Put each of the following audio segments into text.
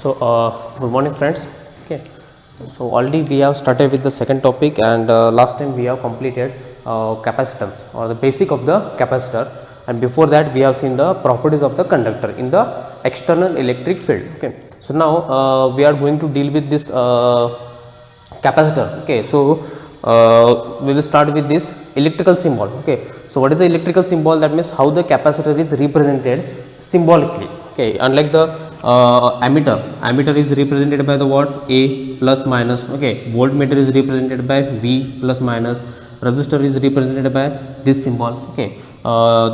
Good morning, friends. Okay, so already we have started with the second topic, and last time we have completed capacitance or the basic of the capacitor, and before that we have seen the properties of the conductor in the external electric field. Okay, so now we are going to deal with this capacitor. Okay, so we will start with this electrical symbol. Okay, so what is the electrical symbol? That means how the capacitor is represented symbolically. Okay, unlike the ammeter is represented by the what? A plus minus. Okay, voltmeter is represented by V plus minus. Resistor is represented by this symbol. Okay,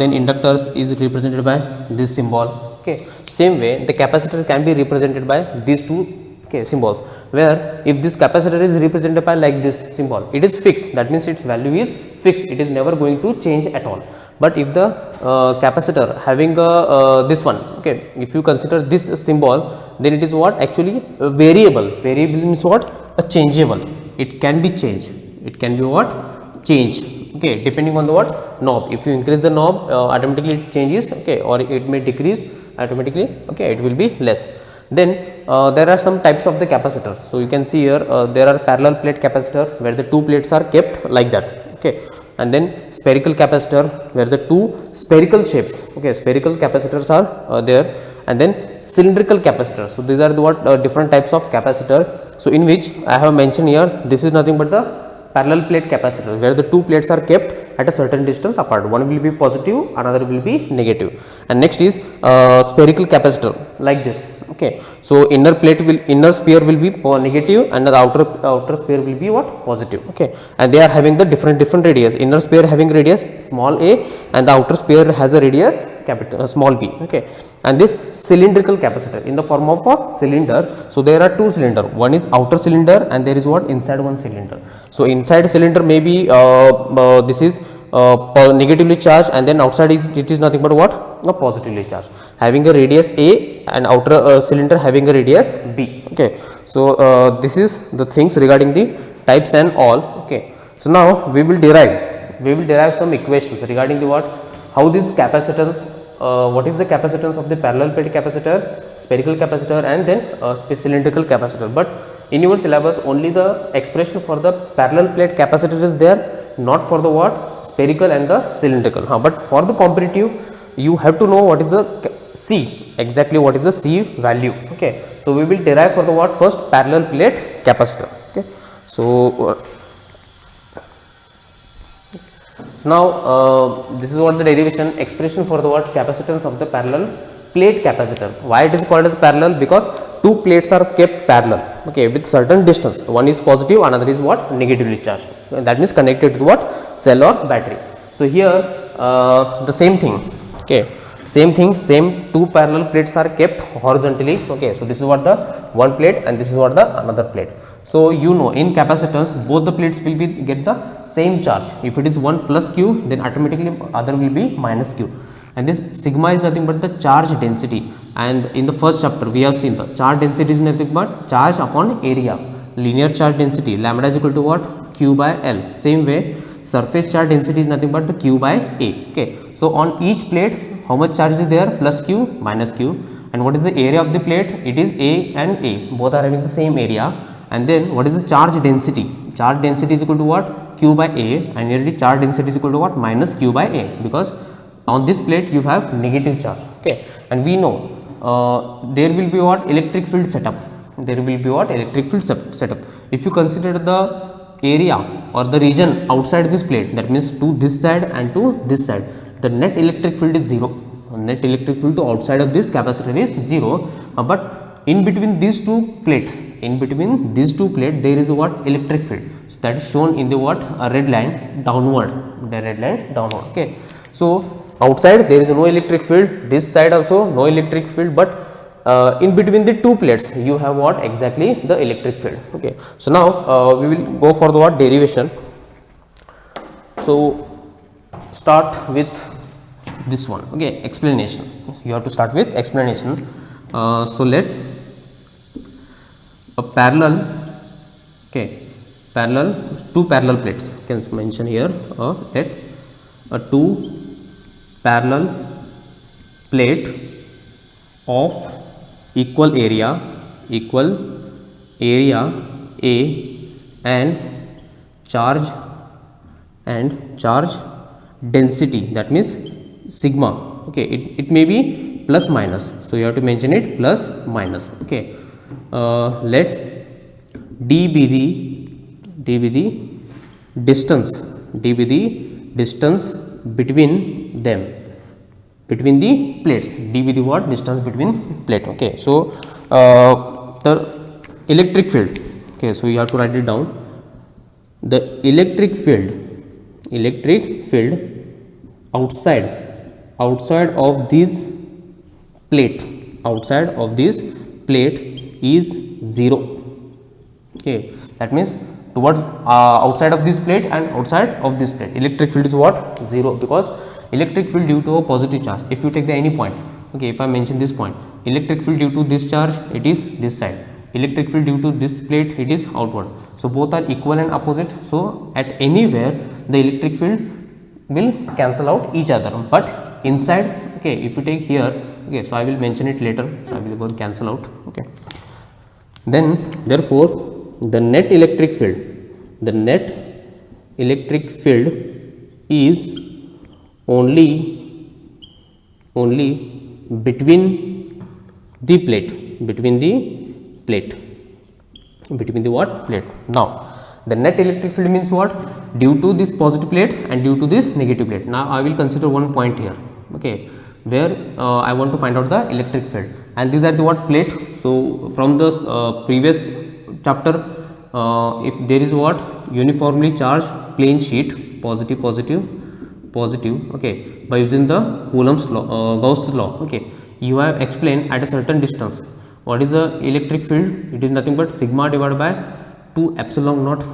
then inductors is represented by this symbol. Okay, same way the capacitor can be represented by these two symbols, where if this capacitor is represented by like this symbol, it is fixed. That means its value is fixed, it is never going to change at all. But if the capacitor having this one, okay, if you consider this symbol, then it is what? Actually variable. Variable means what? A changeable. It can be changed. It can be what? Changed. Okay, depending on the what? Knob. If you increase the knob, automatically it changes. Okay, or it may decrease automatically. Okay, it will be less. Then there are some types of the capacitors. So you can see here there are parallel plate capacitor where the two plates are kept like that. Okay, and then spherical capacitor where the two spherical shapes. Okay, spherical capacitors are there, and then cylindrical capacitor. So these are the what different types of capacitor. So in which I have mentioned here, this is nothing but the parallel plate capacitor where the two plates are kept at a certain distance apart. One will be positive, another will be negative. And next is spherical capacitor like this. Okay, so inner sphere will be negative and the outer sphere will be what? Positive. Okay, and they are having the different radius. Inner sphere having radius small a, and the outer sphere has a radius capital small b. Okay, and this cylindrical capacitor in the form of a cylinder. So there are two cylinder. One is outer cylinder, and there is what? Inside one cylinder. So inside cylinder may be this is negatively charged, and then outside it is nothing but what? Positively charged, having a radius a, and outer cylinder having a radius b. Okay, so this is the things regarding the types and all. Okay, so now we will derive some equations regarding the what? How this capacitance, what is the capacitance of the parallel plate capacitor, spherical capacitor, and then cylindrical capacitor. But in your syllabus only the expression for the parallel plate capacitor is there, not for the what? Spherical and the cylindrical. But for the competitive, you have to know what is the C, exactly what is the C value. Okay, so we will derive for the what? First parallel plate capacitor. Okay, so now this is what the derivation expression for the what? Capacitance of the parallel plate capacitor. Why it is called as parallel? Because two plates are kept parallel, okay, with certain distance. One is positive, another is what? Negatively charged. That means connected to what? Cell or battery. So here the same thing. Okay, same thing, same two parallel plates are kept horizontally. Okay, so this is what the one plate, and this is what the another plate. So you know in capacitance both the plates will be get the same charge. If it is 1 plus q, then automatically other will be minus q. And this sigma is nothing but the charge density, and in the first chapter we have seen the charge density is nothing but charge upon area. Linear charge density lambda is equal to what? Q by L. Same way surface charge density is nothing but the Q by A. Okay, so on each plate how much charge is there? Plus Q, minus Q. And what is the area of the plate? It is A and A, both are having the same area. And then what is the charge density? Charge density is equal to what? Q by A, and here the charge density is equal to what? Minus Q by A, because on this plate you have negative charge. Okay, and we know there will be what? Electric field setup. There will be what? Electric field setup. If you consider the area or the region outside this plate, that means to this side and to this side, the net electric field is 0. Net electric field to outside of this capacitor is 0. But in between these two plates, there is a what? Electric field. So that is shown in the what? A red line downward. The red line downward. Okay, so outside there is no electric field, this side also no electric field, but in between the two plates you have what? Exactly the electric field. Okay, so now we will go for the what? Derivation. So start with this one. Okay, explanation. You have to start with explanation. So let a parallel, okay, two parallel plates, can mention here, let a two parallel plate of equal area equal area A and charge density, that means sigma. Okay, it may be plus minus, so you have to mention it plus minus. Okay, let d be the distance between them, between the plates. D be the what? Distance between plate. Okay, so the electric field. Okay, so you have to write it down. The electric field outside of this plate, is 0. Okay, that means towards outside of this plate and outside of this plate, electric field is what? 0, because electric field due to a positive charge. If you take the any point, okay, if I mention this point, electric field due to this charge, it is this side. Electric field due to this plate, it is outward. So both are equal and opposite. So at anywhere the electric field will cancel out each other, but inside, okay, if you take here, okay, so I will mention it later, so I will go cancel out. Okay, then therefore the net electric field is only between the what? Plate. Now the net electric field means what? Due to this positive plate and due to this negative plate. Now I will consider one point here, okay, where I want to find out the electric field, and these are the what? Plate. So from the previous chapter, if there is what? Uniformly charged plain sheet, positive, okay, by using the Coulomb's law, Gauss's law. Okay, you have explained at a certain distance what is the electric field. It is nothing but sigma divided by 2 epsilon naught.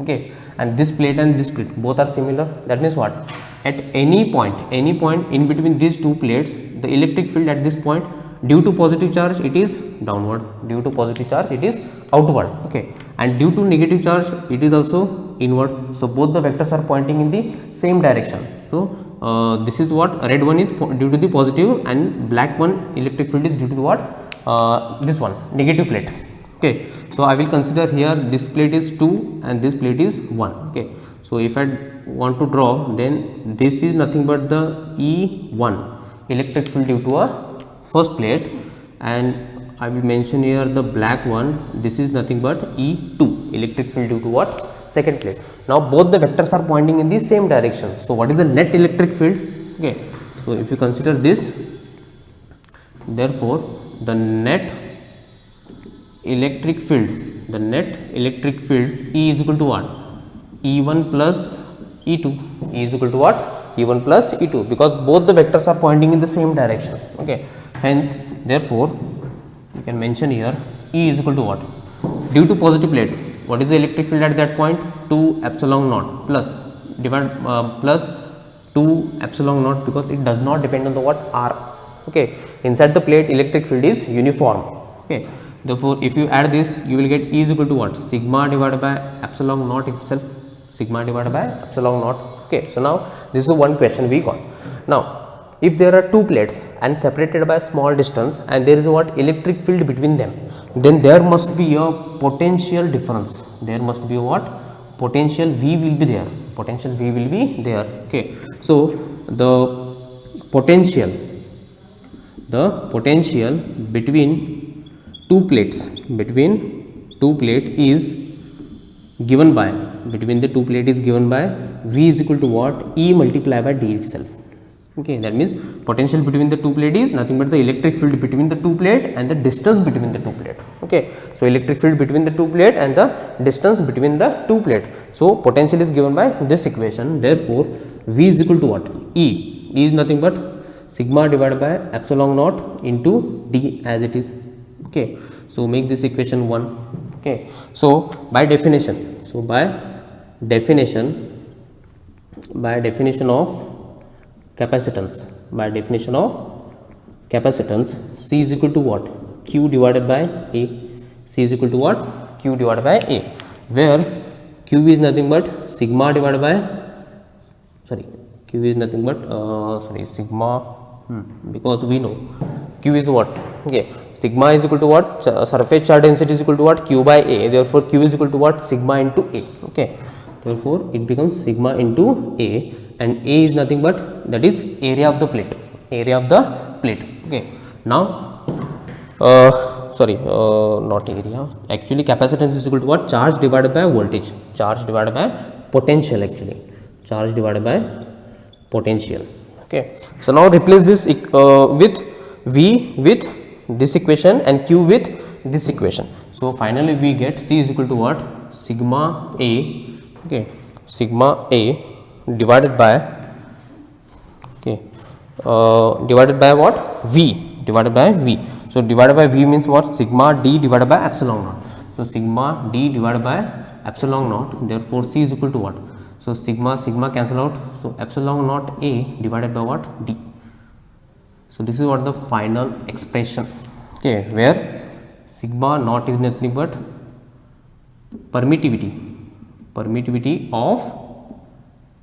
Okay, and this plate and this plate both are similar. That means what? At any point in between these two plates, the electric field at this point, due to positive charge, it is downward. Due to positive charge, it is outward. Okay, and due to negative charge, it is also inward. So both the vectors are pointing in the same direction. So this is what? Red one is due to the positive, and black one electric field is due to the what? This one, negative plate. Okay, so I will consider here this plate is 2 and this plate is 1. Okay, so if I want to draw, then this is nothing but the E1 electric field due to a first plate, and I will mention here the black one. This is nothing but E2 electric field due to what? Second plate. Now both the vectors are pointing in the same direction. So what is the net electric field? Okay, so if you consider this, therefore the net electric field E is equal to what? E1 plus E2. E is equal to what? E1 plus E2, because both the vectors are pointing in the same direction. Okay, hence therefore you can mention here E is equal to what? Due to positive plate, what is the electric field at that point? 2 epsilon naught plus plus 2 epsilon naught, because it does not depend on the what? R. Okay, inside the plate electric field is uniform. Okay, therefore if you add this, you will get E is equal to what? Sigma divided by epsilon naught itself. Sigma divided by epsilon naught. Okay, so now this is one question we got. Now if there are two plates and separated by a small distance, and there is what? Electric field between them, then there must be a potential difference. There must be a what? Potential V will be there. Potential V will be there. Okay, so the potential between two plates is given by, between the two plate is given by V is equal to what? E multiplied by D itself. Okay, that means potential between the two plate is nothing but the electric field between the two plate and the distance between the two plate. Okay, so electric field between the two plate and the distance between the two plate. So potential is given by this equation. Therefore V is equal to what? E is nothing but sigma divided by epsilon naught into D as it is. Okay, so make this equation 1. Okay, so by definition of capacitance, C is equal to what? Q divided by A. C is equal to what? Q divided by A, where Q is nothing but sigma divided by, Q is nothing but sigma, because we know Q is what? Okay, sigma is equal to what? Surface charge density is equal to what? Q by A. Therefore, Q is equal to what? Sigma into A. Okay, therefore it becomes sigma into A, and A is nothing but that is area of the plate. Area of the plate. Okay, now not area, actually capacitance is equal to what? Charge divided by voltage, charge divided by potential, actually charge divided by potential. Okay, so now replace this with V with this equation and Q with this equation. So finally we get C is equal to what? Sigma A. Okay, sigma A divided by, okay, divided by what? V, divided by V. So divided by V means what? Sigma D divided by epsilon naught. So sigma D divided by epsilon naught. Therefore C is equal to what? So sigma cancel out. So epsilon naught A divided by what? D. So this is what the final expression. Okay, where sigma naught is nothing but permittivity of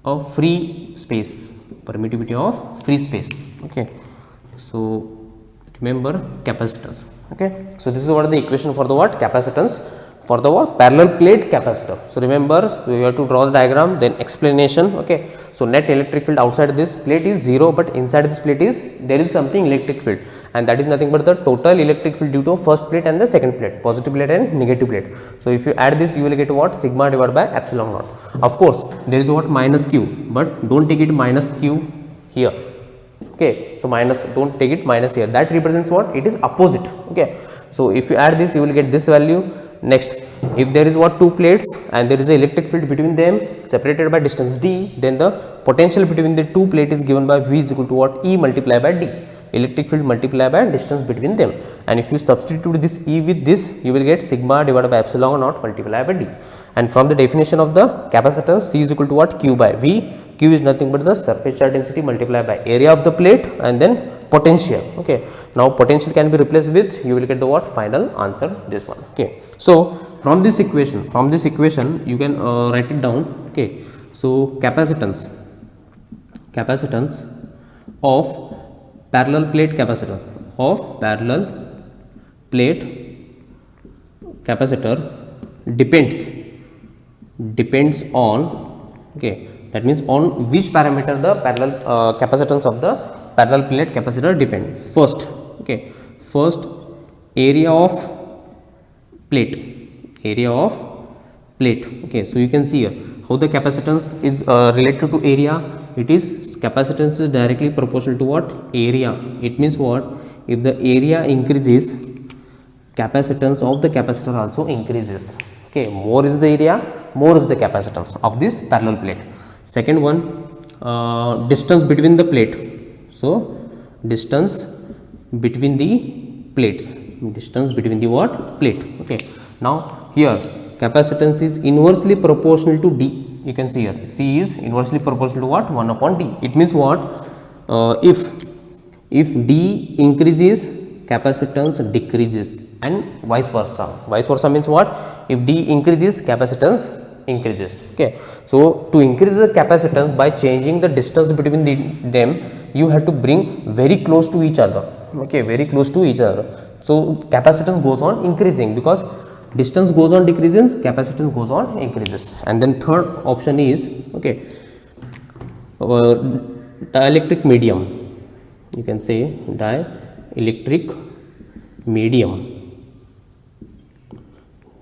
a free space, permittivity of free space. Okay, so remember capacitance. Okay, so this is what the equation for the what? Capacitance for the what? Parallel plate capacitor. So remember, so you have to draw the diagram, then explanation. Okay, so net electric field outside this plate is 0, but inside this plate is there is something electric field, and that is nothing but the total electric field due to first plate and the second plate, positive plate and negative plate. So if you add this, you will get what? Sigma divided by epsilon naught. Of course there is what? Minus Q, but don't take it minus Q here. Okay, so minus, don't take it minus here, that represents what? It is opposite. Okay, so if you add this, you will get this value. Next, if there is what? Two plates and there is a electric field between them separated by distance d, then the potential between the two plate is given by V is equal to what? E multiplied by D, electric field multiplied by distance between them. And if you substitute this E with this, you will get sigma divided by epsilon naught multiplied by D. And from the definition of the capacitance, C is equal to what? Q by V. Q is nothing but the surface charge density multiplied by area of the plate and then potential. Okay, now potential can be replaced with, you will get the what? Final answer, this one. Okay, so from this equation you can write it down. Okay, so capacitance of parallel plate capacitor, depends on, okay, that means on which parameter the parallel capacitance of the parallel plate capacitor depend. First, okay, first area of plate. Okay, so you can see here how the capacitance is related to area. It is, capacitance is directly proportional to what? Area. It means what? If the area increases, capacitance of the capacitor also increases. Okay, more is the area, more is the capacitance of this parallel plate. Second one, distance between the plate. So distance between the plates, distance between the what? Plate. Okay, now here capacitance is inversely proportional to D. You can see here C is inversely proportional to what? 1 upon D. It means what? If D increases, capacitance decreases, and vice versa. Vice versa means what? If D increases, capacitance increases. Okay, so to increase the capacitance by changing the distance between them, you have to bring very close to each other. Okay, very close to each other. So capacitance goes on increasing because distance goes on decreases, capacitance goes on increases. And then third option is, okay, dielectric medium. You can say dielectric medium,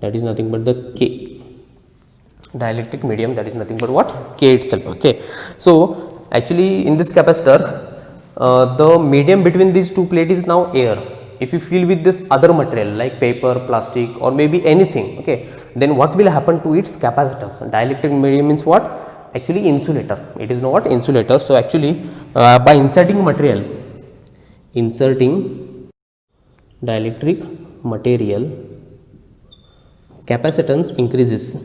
that is nothing but the K. Dielectric medium, that is nothing but what? K itself. Okay, so actually in this capacitor, the medium between these two plates is now air. If you fill with this other material like paper, plastic, or maybe anything, okay, then what will happen to its capacitance? Dielectric medium means what? Actually insulator. It is not insulator. So actually by inserting dielectric material, capacitance increases.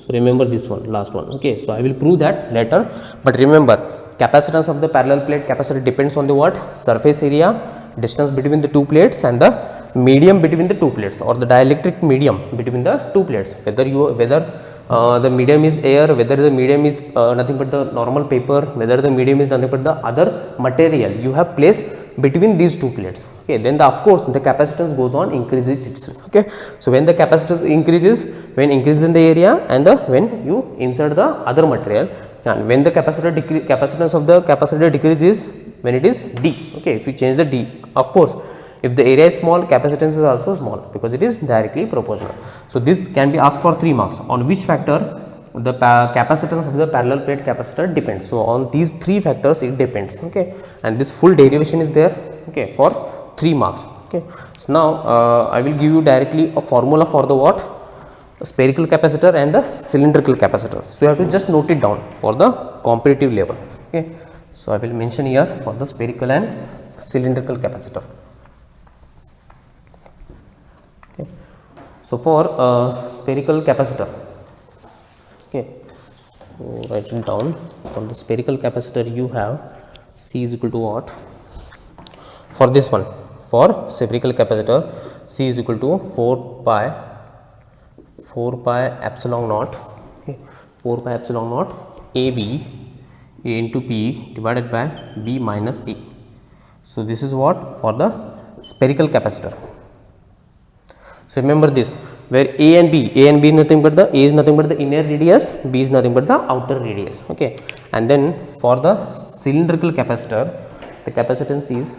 So remember this one, last one. Okay, so I will prove that later, but remember capacitance of the parallel plate capacitor depends on the what? Surface area, distance between the two plates, and the medium between the two plates, or the dielectric medium between the two plates, whether the medium is air, whether the medium is nothing but the normal paper, whether the medium is nothing but the other material you have placed between these two plates. Okay, then of course the capacitance goes on increases itself. Okay, so when the capacitance increases, when increases in the area and when you insert the other material, and when the capacitance of the capacitor decreases when it is D. Okay, if you change the D, of course if the area is small, capacitance is also small because it is directly proportional. So this can be asked for 3 marks. On which factor the capacitance of the parallel plate capacitor depends. So on these 3 factors it depends. Okay, and this full derivation is there. Okay, for 3 marks. Okay, so now I will give you directly a formula for the what, spherical capacitor and the cylindrical capacitor. So you have to just note it down for the competitive level. Okay, so I will mention here for the spherical and cylindrical capacitor. Okay, so for spherical capacitor, okay, so write it down. For the spherical capacitor you have C is equal to what? For this one, for spherical capacitor, C is equal to 4 pi epsilon naught, okay, 4 pi epsilon naught AB A into P divided by B minus A. So this is what for the spherical capacitor. So remember this, where A and B is nothing but the A is nothing but the inner radius, B is nothing but the outer radius. Okay, and then for the cylindrical capacitor, the capacitance is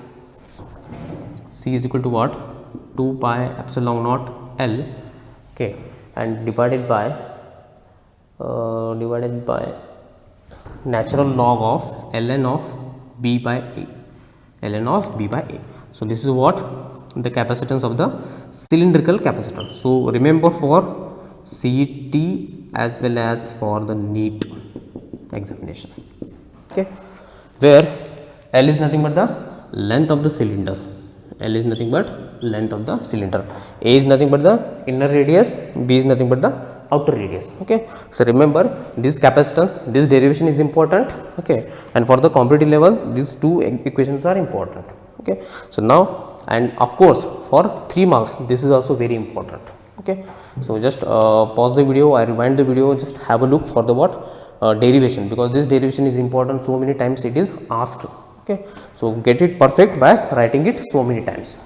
C is equal to what? 2 pi epsilon naught L. Okay, and divided by natural log of ln of B by A, ln of B by A. So this is what the capacitance of the cylindrical capacitor. So remember for CET as well as for the NEET examination. Okay, where L is nothing but the length of the cylinder, L is nothing but length of the cylinder, A is nothing but the inner radius, B is nothing but the outer radius. Okay, so remember this capacitance, this derivation is important. Okay, and for the competitive level these two equations are important. Okay, so now, and of course for 3 marks this is also very important. Okay, so just pause the video, I rewind the video, just have a look for the what derivation, because this derivation is important, so many times it is asked. Okay, so get it perfect by writing it so many times.